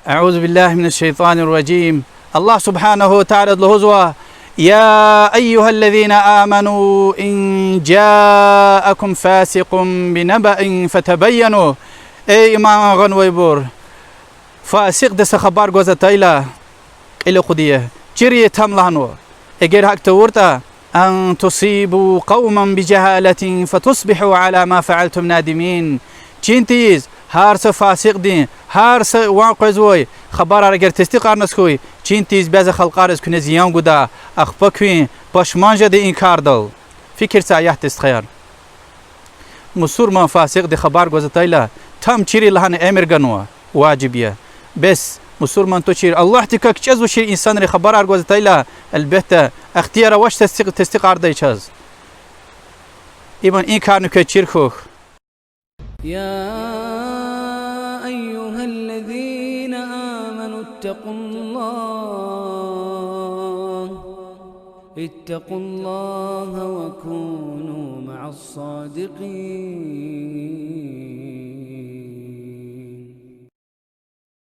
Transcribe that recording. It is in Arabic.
أعوذ بالله من الشيطان الرجيم. الله سبحانه وتعالى الهزوة يا أيها الذين آمنوا إن جاءكم فاسق بنبأ فتبينوا. ای ایمان غنوی بور فاسق دست خبر گوزه تایلا إلى خديه جري تملانو اگر حق تورتا أن تصيبوا قوما بجهالة فتصبحوا على ما فعلتم نادمين. چینتیز هر سه فاسق دین هر سه واقعزوی خبر اگر تصدیق نسکوی چینتیز بعض خلقارز کنه زیان گودا اخبا کوین پشمانج دی این کار دل فکر سایه است خیر مسور ما فاسق دی خبر گوزه تایلا تام چیری لحن امر گنوا واجبیه بس مسور من تو چیر الله تکک چیز و شیر انسان ری خبر ارگوزه تایلا البته اختیار واش تصدیق ارده چیز ایمان این کار نکه چیر خوخ. يا أيها الذين آمنوا اتقوا الله وكونوا مع الصادقين.